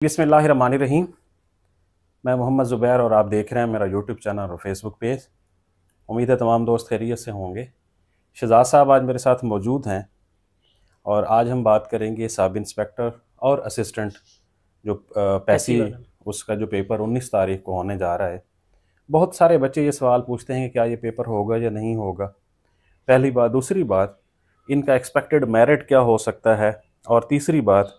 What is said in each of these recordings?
बिस्मिल्लाहिर्रहमानिर्रहीम। मैं मोहम्मद ज़ुबैर और आप देख रहे हैं मेरा यूट्यूब चैनल और फेसबुक पेज। उम्मीद है तमाम दोस्त खैरियत से होंगे। शहजाद साहब आज मेरे साथ मौजूद हैं और आज हम बात करेंगे सब इंस्पेक्टर और असिस्टेंट जो पैसी उसका जो पेपर 19 तारीख को होने जा रहा है। बहुत सारे बच्चे ये सवाल पूछते हैं कि क्या ये पेपर होगा या नहीं होगा। पहली बात। दूसरी बात, इनका एक्सपेक्टेड मेरिट क्या हो सकता है। और तीसरी बात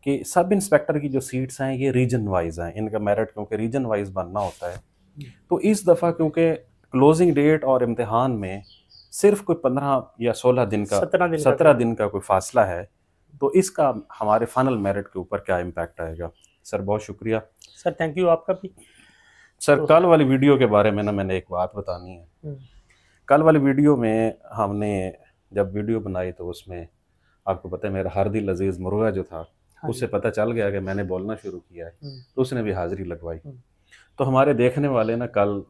कि सब इंस्पेक्टर की जो सीट्स हैं ये रीजन वाइज हैं, इनका मेरिट क्योंकि रीजन वाइज बनना होता है। तो इस दफ़ा क्योंकि क्लोजिंग डेट और इम्तिहान में सिर्फ कोई 15 या 16 दिन का 17 दिन का कोई फासला है, तो इसका हमारे फाइनल मेरिट के ऊपर क्या इम्पैक्ट आएगा। सर बहुत शुक्रिया। सर थैंक यू आपका भी। सर कल वाली वीडियो के बारे में मैंने एक बात बतानी है। कल वाली वीडियो में हमने जब वीडियो बनाई तो उसमें आपको पता है मेरा हर दिल अजीज मुर्गा जो था उससे पता चल गया कि मैंने बोलना शुरू किया है, तो उसने भी हाजिरी लगवाई। तो हमारे देखने वाले ना कल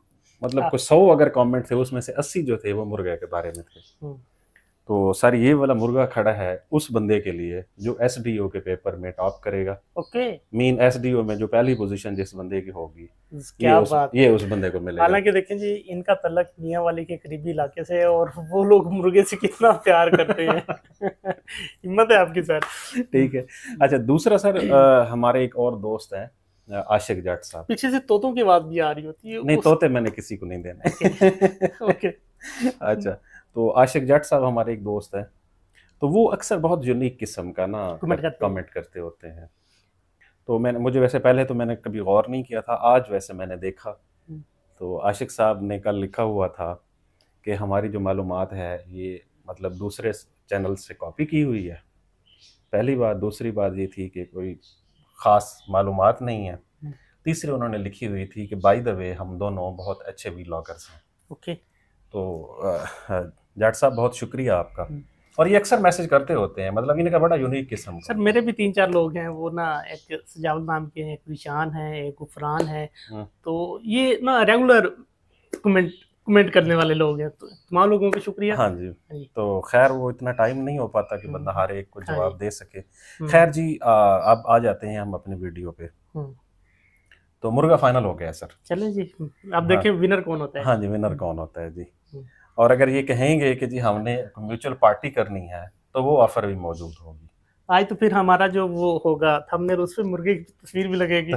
मतलब कोई 100 अगर कमेंट थे उसमें से 80 जो थे वो मुर्गे के बारे में थे। तो सर ये वाला मुर्गा खड़ा है उस बंदे के लिए जो एसडीओ के पेपर में टॉप करेगा। ओके। मीन एसडीओ में जो पहली पोजीशन जिस बंदे की होगी ये उस बंदे को मिलेगा। हालांकि देखें जी, इनका तल्लक मियां वाली के करीबी इलाके से और वो लोग मुर्गे से कितना प्यार करते हैं। हिम्मत है आपकी सर। ठीक है। अच्छा दूसरा सर हमारे एक और दोस्त हैं आशिक जट साहब। पीछे से तोतों की आवाज भी आ रही होती है। नहीं तोते मैंने किसी को नहीं देना। ओके। अच्छा तो आशिक जट साहब हमारे एक दोस्त हैं, तो वो अक्सर बहुत यूनिक किस्म का ना कमेंट करते होते हैं। तो मुझे वैसे पहले तो मैंने कभी गौर नहीं किया था, आज वैसे मैंने देखा। तो आशिक साहब ने कल लिखा हुआ था कि हमारी जो मालूमात है ये मतलब दूसरे चैनल से कॉपी की हुई है, पहली बात। दूसरी बात ये थी कि कोई ख़ास मालूमात नहीं है। तीसरी उन्होंने लिखी हुई थी कि बाय द वे हम दोनों बहुत अच्छे व्लॉगर्स हैं। ओके। तो जाट साहब बहुत शुक्रिया आपका। और ये अक्सर मैसेज करते होते हैं, मतलब इनका बड़ा यूनिक किस्म। सर मेरे भी 3-4 लोग हैं, वो ना एक सजावल नाम के हैं, एक रिशान है, एक गुफरान है। तो ये ना रेगुलर कमेंट करने वाले लोग हैं, तो तमाम लोगों का शुक्रिया। हाँ जी। तो खैर वो इतना टाइम नहीं हो पाता कि बंदा हर एक को जवाब दे सके। खैर जी अब आ जाते हैं हम अपने वीडियो पे। तो मुर्गा फाइनल हो गया सर। चलें जी, अब देखें विनर कौन होता है। हाँ जी, विनर कौन होता है जी। और अगर ये कहेंगे कि जी हमने म्यूचुअल पार्टी करनी है तो वो ऑफर भी मौजूद होगी। आज तो फिर हमारा जो वो होगा थंबनेल, उस पे मुर्गे की तस्वीर भी लगेगी।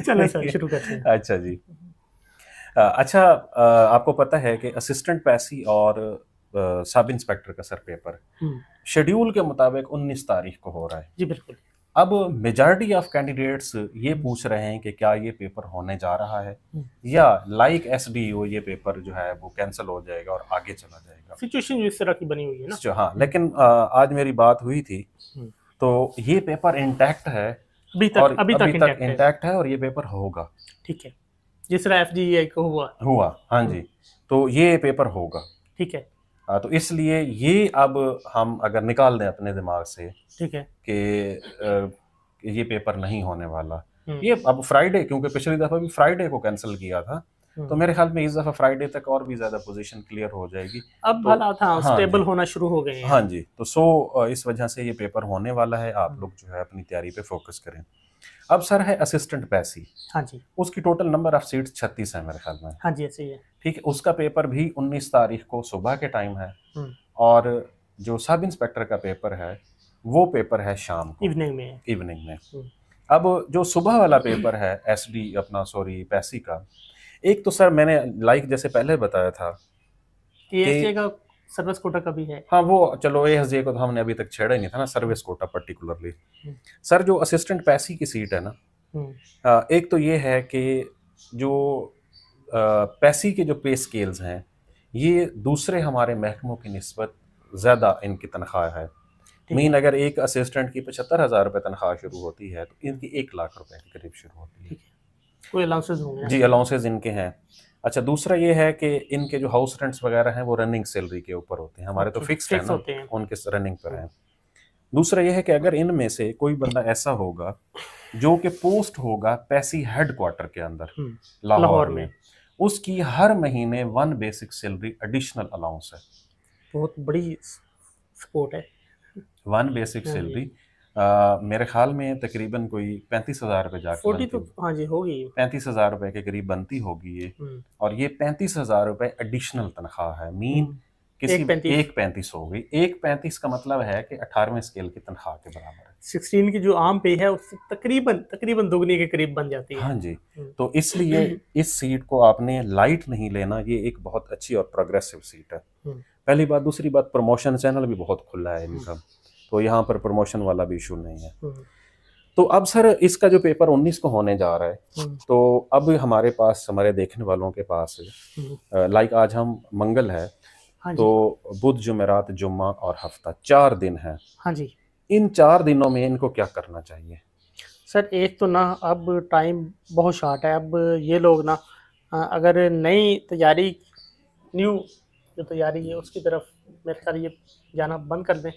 चलो सर शुरू करते हैं। अच्छा जी। अच्छा आपको पता है कि असिस्टेंट पैसी और सब इंस्पेक्टर का सर पेपर शेड्यूल के मुताबिक 19 तारीख को हो रहा है। जी बिल्कुल। अब मेजॉरिटी ऑफ कैंडिडेट्स ये पूछ रहे हैं कि क्या ये पेपर होने जा रहा है या लाइक एसडीओ ये पेपर जो है वो कैंसिल हो जाएगा और आगे चला जाएगा। सिचुएशन इस तरह की बनी हुई है ना। हाँ, लेकिन आज मेरी बात हुई थी तो ये पेपर इंटैक्ट है, अभी तक इंटैक्ट है और ये पेपर होगा। ठीक है, जिस तरह एफजीआई को हुआ। हाँ जी, तो ये पेपर होगा। ठीक है। तो इसलिए ये अब हम अगर निकाल दें अपने दिमाग से, ठीक है, कि ये पेपर नहीं होने वाला, ये अब फ्राइडे, क्योंकि पिछली दफा भी फ्राइडे को कैंसिल किया था, तो मेरे ख्याल में इस दफा फ्राइडे तक और भी ज्यादा पोजीशन क्लियर हो जाएगी। अब हालात स्टेबल होना शुरू हो गए हैं। हाँ जी, तो इस वजह से ये पेपर होने वाला है। आप लोग जो है अपनी तैयारी पे फोकस करें। अब सर है असिस्टेंट पैसी। हाँ जी। उसकी टोटल नंबर ऑफ सीट्स 36 है मेरे ख्याल में। हाँ जी ऐसे ही है। ठीक है, उसका पेपर भी 19 तारीख को सुबह के टाइम है और जो सब इंस्पेक्टर का पेपर है वो पेपर है शाम को, इवनिंग में। अब जो सुबह वाला पेपर है पैसी का, एक तो सर मैंने जैसे पहले बताया था कि का सर्विस कोटा का भी है। हाँ वो चलो एएसजे को तो हमने अभी तक छेड़ा ही नहीं था ना, सर्विस कोटा पर्टिकुलरली। सर जो असिस्टेंट पैसी की सीट है ना, एक तो ये है कि जो पैसी के जो पे स्केल्स हैं ये दूसरे हमारे महकमों की निस्बत ज़्यादा इनकी तनख्वाह है। मीन अगर एक असिस्टेंट की 75,000 रुपये तनख्वाह शुरू होती है तो इनकी 1 लाख रुपए के करीब शुरू होती है। कोई अलाउंसेस होंगे जी, अलाउंसेस इनके हैं। अच्छा दूसरा ये है कि इनके जो हाउस रेंट्स वगैरह हैं वो रनिंग सैलरी के ऊपर होते हैं, हमारे तो फिक्स्ड है ना, उनके रनिंग पर हैं। दूसरा ये है कि अगर इनमें से कोई बंदा ऐसा होगा जो कि पोस्ट होगा पैसी हेडक्वार्टर के अंदर लाहौर में, उसकी हर महीने 1 बेसिक सैलरी एडिशनल अलाउंस है। बहुत बड़ी सपोर्ट है। 1 बेसिक सैलरी मेरे ख्याल में तकरीबन कोई 35,000 रुपये जाके 40 तो हाँ जी होगी, 35,000 रुपये के करीब बनती होगी ये। और ये 35,000 रुपये एडिशनल तनख्वाह है, मीन किसी एक 35 हो गई। एक 35 का मतलब है कि 18वें स्केल की तनख्वाह के बराबर है। 16 की जो आम पे है उससे तकरीबन दुगनी के करीब बन जाती है। हाँ जी, तो इसलिए इस सीट को आपने लाइट नहीं लेना, ये एक बहुत अच्छी और प्रोग्रेसिव सीट है, पहली बात। दूसरी बात, प्रमोशन चैनल भी बहुत खुला है इनका, तो यहाँ पर प्रमोशन वाला भी इशू नहीं है। तो अब सर इसका जो पेपर 19 को होने जा रहा है, तो अब हमारे पास, हमारे देखने वालों के पास लाइक आज हम मंगल है, तो बुध, जुमेरात, जुम्मा और हफ्ता 4 दिन है। हाँ जी, इन 4 दिनों में इनको क्या करना चाहिए? सर एक तो ना अब टाइम बहुत शॉर्ट है। अब ये लोग ना अगर नई तैयारी, न्यू जो तैयारी है उसकी तरफ मेरे ख्याल ये जाना बंद कर दें,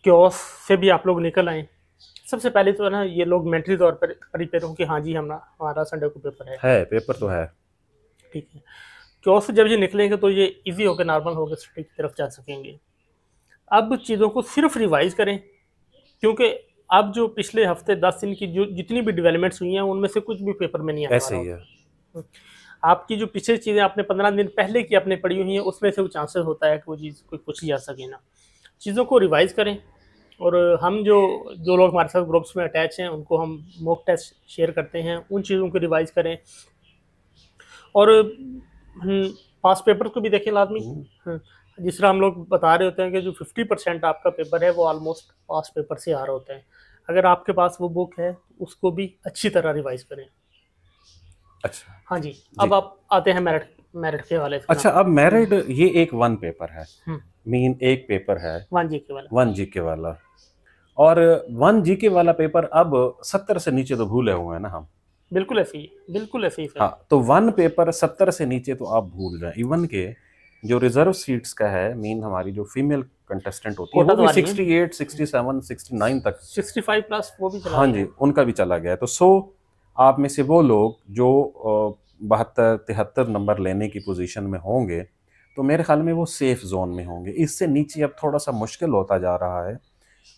क्योस से भी आप लोग निकल आए। सबसे पहले तो ना ये लोग मेंटली तौर पर प्रिपेयर हो कि हाँ जी हमारा संडे को पेपर है, पेपर तो है, ठीक है। क्योस से जब ये निकलेंगे तो ये इजी होकर नॉर्मल होकर स्टडी की तरफ जा सकेंगे। अब चीज़ों को सिर्फ रिवाइज करें, क्योंकि अब जो पिछले हफ्ते 10 दिन की जो जितनी भी डेवलपमेंट्स हुई हैं उनमें से कुछ भी पेपर में नहीं आया। ऐसे ही है। आपकी जो पिछली चीज़ें आपने 15 दिन पहले की आपने पढ़ी हुई हैं उसमें से वो चांसेस होता है कि वो चीज़ कोई पूछी जा सके ना। चीज़ों को रिवाइज करें, और हम जो लोग हमारे साथ ग्रुप्स में अटैच हैं उनको हम मॉक टेस्ट शेयर करते हैं, उन चीज़ों को रिवाइज करें। और पास पेपर को भी देखें लाजमी। जिस तरह हम लोग बता रहे होते हैं कि जो 50% आपका पेपर है वो ऑलमोस्ट पास पेपर से आ रहा होता है। अगर आपके पास वो बुक है उसको भी अच्छी तरह रिवाइज करें। अच्छा, हाँ जी, अब आप आते हैं मेरिट के वाले। अच्छा, अब मेरिट ये एक 1 पेपर है, मीन एक पेपर है 1 जीके वाला, और 1 जीके वाला पेपर अब 70 से नीचे तो भूले हुए हैं ना हम। बिल्कुल ऐसे ही। हाँ, तो 1 पेपर 70 से नीचे तो आप भूल जाए। इवन के जो रिजर्व सीट्स का है, मीन हमारी जो फीमेल कंटेस्टेंट होती है वो भी 68, 67, 69 तक, 65 प्लस वो भी चला। हाँ जी, उनका भी चला गया है। तो 100 आप में से वो लोग जो 72-73 नंबर लेने की पोजीशन में होंगे, तो मेरे ख्याल में वो सेफ जोन में होंगे। इससे नीचे अब थोड़ा सा मुश्किल होता जा रहा है।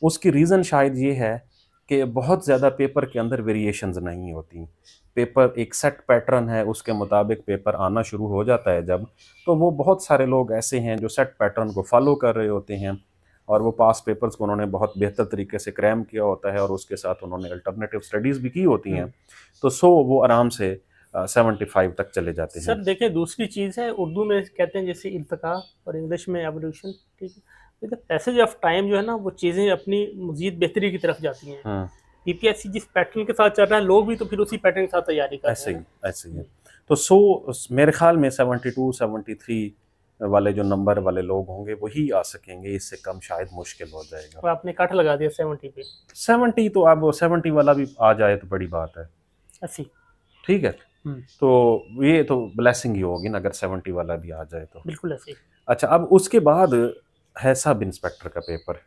उसकी रीज़न शायद ये है कि बहुत ज़्यादा पेपर के अंदर वेरिएशंस नहीं होती। पेपर एक सेट पैटर्न है, उसके मुताबिक पेपर आना शुरू हो जाता है जब, तो वो बहुत सारे लोग ऐसे हैं जो सेट पैटर्न को फॉलो कर रहे होते हैं, और वो पास पेपर्स को उन्होंने बहुत बेहतर तरीके से क्रैम किया होता है, और उसके साथ उन्होंने अल्टरनेटिव स्टडीज़ भी की होती हैं। तो 100 वो आराम से 75 तक चले जाते हैं। सर देखिए, दूसरी चीज़ है, उर्दू में कहते हैं जैसे इल्तिका और इंग्लिश में एवोल्यूशन, ठीक है। पैसेज ऑफ टाइम जो है ना, वो चीज़ें अपनी मजीद बेहतरी की तरफ जाती हैं। यूपीएससी जिस पैटर्न के साथ चल रहा है, लोग भी तो फिर उसी पैटर्न के साथ तैयारी कर रहे हैं। ऐसे ही है। तो 100 मेरे ख्याल में 72, 73 वाले जो नंबर वाले लोग होंगे वही आ सकेंगे, इससे कम शायद मुश्किल हो जाएगा। तो आपने कट लगा दिया 70 पे। 70 तो अब 70 वाला भी आ जाए तो बड़ी बात है। 80, ठीक है। तो ये तो ब्लेसिंग ही होगी ना अगर 70 वाला भी आ जाए तो। बिल्कुल ऐसे। अच्छा, अब उसके बाद है सब इंस्पेक्टर का पेपर।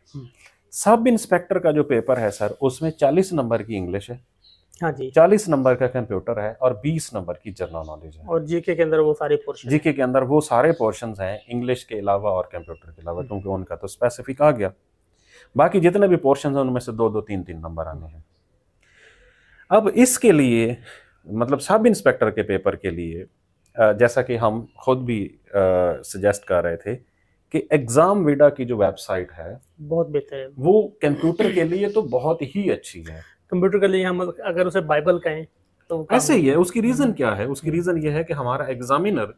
सब इंस्पेक्टर का जो पेपर है सर, उसमें 40 नंबर की इंग्लिश है, हाँ जी, 40 नंबर का कंप्यूटर है, और 20 नंबर की जनरल नॉलेज है। और जीके के अंदर वो सारे पोर्शन, जीके के अंदर वो सारे पोर्शंस हैं इंग्लिश के अलावा और कंप्यूटर के अलावा, क्योंकि उनका तो स्पेसिफिक आ गया। बाकी जितने भी पोर्शंस हैं उनमें से 2-2, 3-3 नंबर आने हैं। अब इसके लिए मतलब सब इंस्पेक्टर के पेपर के लिए जैसा कि हम खुद भी सजेस्ट कर रहे थे कि एग्जाम विडा की जो वेबसाइट है बहुत बेहतर है, वो कंप्यूटर के लिए तो बहुत ही अच्छी है। कंप्यूटर के लिए हम अगर उसे बाइबल कहें तो ऐसे ही है। उसकी रीजन क्या है? उसकी रीजन ये है कि हमारा एग्जामिनर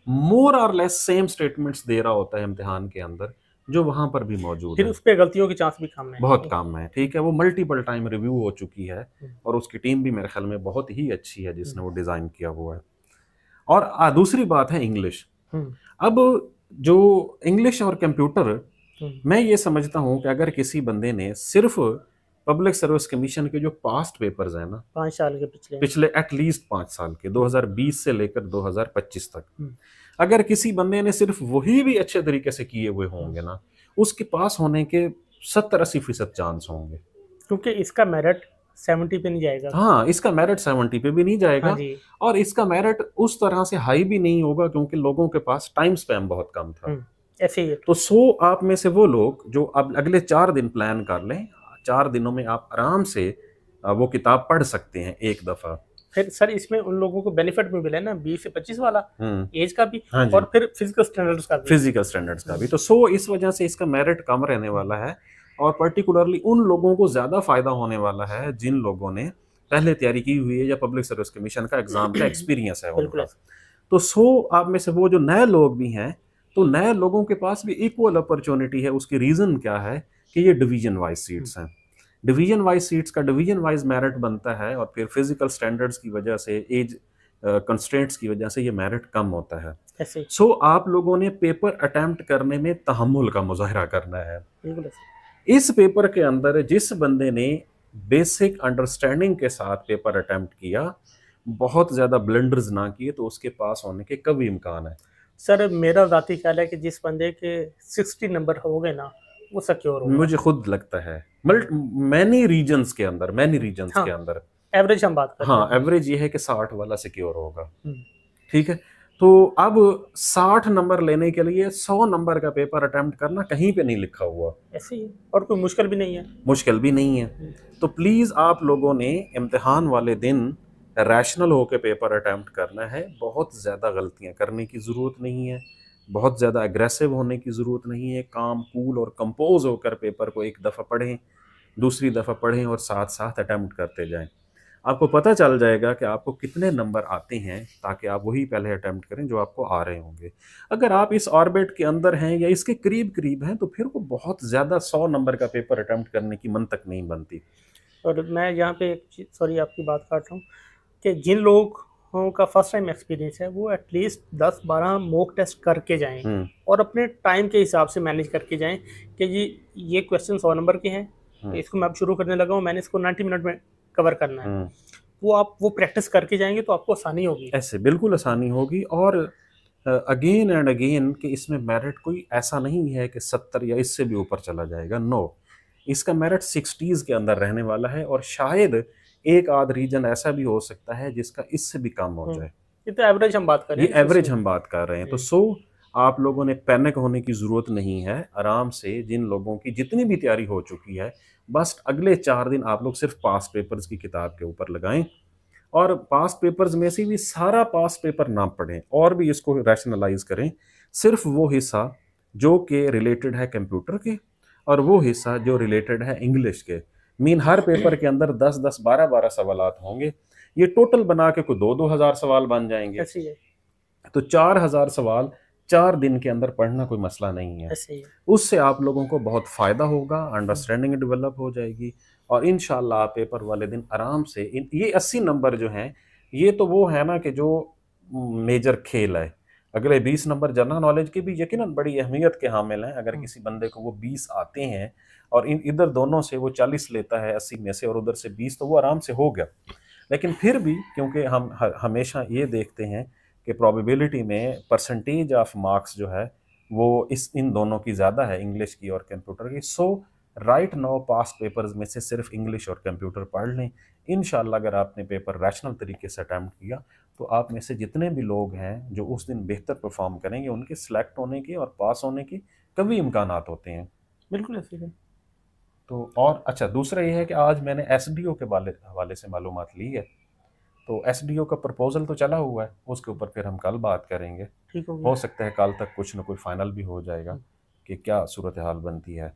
मोर और लेस सेम स्टेटमेंट्स दे रहा होता है इम्तिहान के अंदर, जो वहां पर भी मौजूद फिर है। उस पे गलतियों की चांस भी कम है, बहुत कम है। ठीक है, वो मल्टीपल टाइम रिव्यू हो चुकी है, और उसकी टीम भी मेरे ख्याल में बहुत ही अच्छी है जिसने वो डिजाइन किया हुआ है। और दूसरी बात है इंग्लिश। अब जो इंग्लिश और कंप्यूटर, मैं ये समझता हूँ कि अगर किसी बंदे ने सिर्फ पब्लिक सर्विस कमीशन के जो पास्ट पेपर्स हैं ना, 5 साल के पिछले एटलीस्ट 5 साल के, 2020 से लेकर 2025 तक, अगर किसी बंदे ने सिर्फ वही भी अच्छे तरीके से किए हुए होंगे ना, उसके पास होने के 70-80% चांस होंगे, क्योंकि इसका मेरिट 70 पे नहीं जाएगा। हाँ, इसका मेरिट 70 पे भी नहीं जाएगा। हाँ, और इसका मेरिट उस तरह से हाई भी नहीं होगा, क्योंकि लोगों के पास टाइम स्पैम बहुत कम था। ऐसे ही है। तो 100 आप में से वो लोग जो अब अगले 4 दिन प्लान कर लें, 4 दिनों में आप आराम से वो किताब पढ़ सकते हैं एक दफ़ा। फिर सर इसमें उन लोगों को बेनिफिट भी मिला है ना, 20 से 25 वाला एज का भी, हाँ जी, और फिर फिजिकल स्टैंडर्ड्स का भी। फिजिकल स्टैंडर्ड्स का भी। तो 100 इस वजह से इसका मेरिट कम रहने वाला है, और पर्टिकुलरली उन लोगों को ज़्यादा फायदा होने वाला है जिन लोगों ने पहले तैयारी की हुई है या पब्लिक सर्विस कमीशन का एग्जाम का एक्सपीरियंस है बिल्कुल उनका। तो 100 आप में से वो जो नए लोग भी हैं, तो नए लोगों के पास भी इक्वल अपॉर्चुनिटी है। उसकी रीजन क्या है कि ये डिवीजन वाइज सीट्स हैं। डिवीजन वाइज सीट्स का डिवीजन वाइज मेरिट बनता है, और फिर फिजिकल स्टैंडर्ड्स की वजह से, एज कंस्ट्रेंट्स की वजह से ये मेरिट कम होता है। ऐसे ही। सो आप लोगों ने पेपर अटेम्प्ट करने में तहम्मुल का मुजाहरा करना है। बिल्कुल ऐसे। इस पेपर के अंदर जिस बंदे ने बेसिक अंडरस्टैंडिंग के साथ पेपर अटेम्प्ट किया, बहुत ज़्यादा ब्लंडर्स ना किए, तो उसके पास होने के कभी इम्कान है। सर मेरा ज़ाती ख्याल है कि जिस बंदे के 60 नंबर हो गए ना, वो सिक्योर होगा। मुझे खुद लगता है मैनी रीजन्स के अंदर, हाँ, के अंदर एवरेज हम बात कर रहे हैं। हाँ, एवरेज ये है कि 60 वाला सिक्योर होगा। हम्म, ठीक है, तो अब 60 नंबर लेने के लिए 100 नंबर का पेपर अटेम्प्ट करना कहीं पे नहीं लिखा हुआ, ऐसे ही है, और कोई मुश्किल भी नहीं है। मुश्किल भी नहीं है। तो प्लीज़ आप लोगों ने इम्तिहान वाले दिन रैशनल होकर पेपर अटेम्प्ट करना है। बहुत ज़्यादा गलतियां करने की ज़रूरत नहीं है, बहुत ज़्यादा एग्रेसिव होने की ज़रूरत नहीं है। काम, कूल और कंपोज होकर पेपर को एक दफ़ा पढ़ें, दूसरी दफ़ा पढ़ें, और साथ साथ अटेम्प्ट करते जाएं। आपको पता चल जाएगा कि आपको कितने नंबर आते हैं, ताकि आप वही पहले अटेम्प्ट करें जो आपको आ रहे होंगे। अगर आप इस ऑर्बिट के अंदर हैं या इसके करीब करीब हैं, तो फिर वो बहुत ज़्यादा 100 नंबर का पेपर अटेम्प्ट करने की मंतक नहीं बनती। और मैं यहाँ पे एक चीज़, सॉरी आपकी बात काट रहा हूँ, कि जिन लोगों का फर्स्ट टाइम एक्सपीरियंस है वो एटलीस्ट 10-12 मॉक टेस्ट करके जाएं, और अपने टाइम के हिसाब से मैनेज करके जाएं कि जी ये क्वेश्चन 100 नंबर के हैं, तो इसको मैं अब शुरू करने लगा हूँ, मैंने इसको 90 मिनट में कवर करना है। वो आप वो प्रैक्टिस करके जाएंगे तो आपको आसानी होगी। ऐसे बिल्कुल आसानी होगी। और अगेन एंड अगेन कि इसमें मेरिट कोई ऐसा नहीं है कि 70 या इससे भी ऊपर चला जाएगा। नो, इसका मेरिट 60s के अंदर रहने वाला है, और शायद एक आध रीजन ऐसा भी हो सकता है जिसका इससे भी कम हो जाए। ये तो एवरेज हम बात कर रहे हैं, ये एवरेज हम बात कर रहे हैं। तो आप लोगों ने पैनिक होने की ज़रूरत नहीं है। आराम से, जिन लोगों की जितनी भी तैयारी हो चुकी है, बस अगले 4 दिन आप लोग सिर्फ पास पेपर्स की किताब के ऊपर लगाएं, और पास पेपर्स में से भी सारा पास पेपर ना पढ़ें, और भी इसको रैशनलाइज करें। सिर्फ वो हिस्सा जो कि रिलेटेड है कंप्यूटर के, और वो हिस्सा जो रिलेटेड है इंग्लिश के। मीन हर पेपर के अंदर 10-10, 12-12 सवाल होंगे। ये टोटल बना के कोई 2-2 हज़ार सवाल बन जाएंगे। ऐसे ही है। तो 4,000 सवाल 4 दिन के अंदर पढ़ना कोई मसला नहीं है। ऐसे ही है। उससे आप लोगों को बहुत फ़ायदा होगा, अंडरस्टैंडिंग डेवलप हो जाएगी, और इंशाल्लाह आप पेपर वाले दिन आराम से ये 80 नंबर जो हैं, ये तो वो है ना कि जो मेजर खेल है। अगले 20 नंबर जनरल नॉलेज की भी यकीनन बड़ी अहमियत के हामिल हैं। अगर किसी बंदे को वो 20 आते हैं, और इधर दोनों से वो 40 लेता है 80 में से, और उधर से 20, तो वो आराम से हो गया। लेकिन फिर भी, क्योंकि हम हमेशा ये देखते हैं कि प्रोबेबिलिटी में परसेंटेज ऑफ मार्क्स जो है वो इन दोनों की ज़्यादा है, इंग्लिश की और कंप्यूटर की। सो राइट नाउ पास पेपर्स में से सिर्फ इंग्लिश और कंप्यूटर पढ़ लें। इंशाल्लाह अगर आपने पेपर रैशनल तरीके से अटैम्प्ट किया, तो आप में से जितने भी लोग हैं जो उस दिन बेहतर परफॉर्म करेंगे, उनके सिलेक्ट होने के और पास होने के कभी इम्कानात होते हैं। बिल्कुल ऐसे ही है। तो और अच्छा, दूसरा ये है कि आज मैंने एसडीओ के हवाले से मालूमात ली है। तो एसडीओ का प्रपोजल तो चला हुआ है, उसके ऊपर फिर हम कल बात करेंगे। ठीक हो सकता है कल तक कुछ ना कुछ फाइनल भी हो जाएगा कि क्या सूरत हाल बनती है।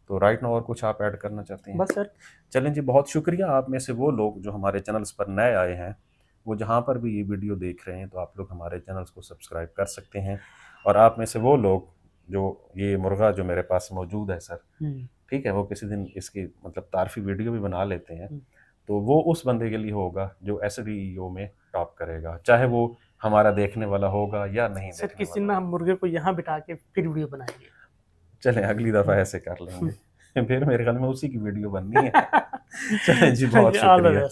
तो राइट नाउ और कुछ आप ऐड करना चाहते हैं? बस सर। चलें जी, बहुत शुक्रिया। आप में से वो लोग जो हमारे चैनल्स पर नए आए हैं, वो जहाँ पर भी ये वीडियो देख रहे हैं, तो आप लोग हमारे चैनल्स को सब्सक्राइब कर सकते हैं। और आप में से वो लोग जो ये मुर्गा जो मेरे पास मौजूद है सर, ठीक है, वो किसी दिन इसकी मतलब तारफी वीडियो भी बना लेते हैं, तो वो उस बंदे के लिए होगा जो एसडीओ में टॉप करेगा, चाहे वो हमारा देखने वाला होगा या नहीं। सर किसी दिन हम मुर्गे को यहाँ बिठा के फिर वीडियो बनाएंगे। चलें अगली दफ़ा ऐसे कर लेंगे। फिर मेरे ख्याल में उसी की वीडियो बननी है। चलें जी, बहुत शुक्रिया।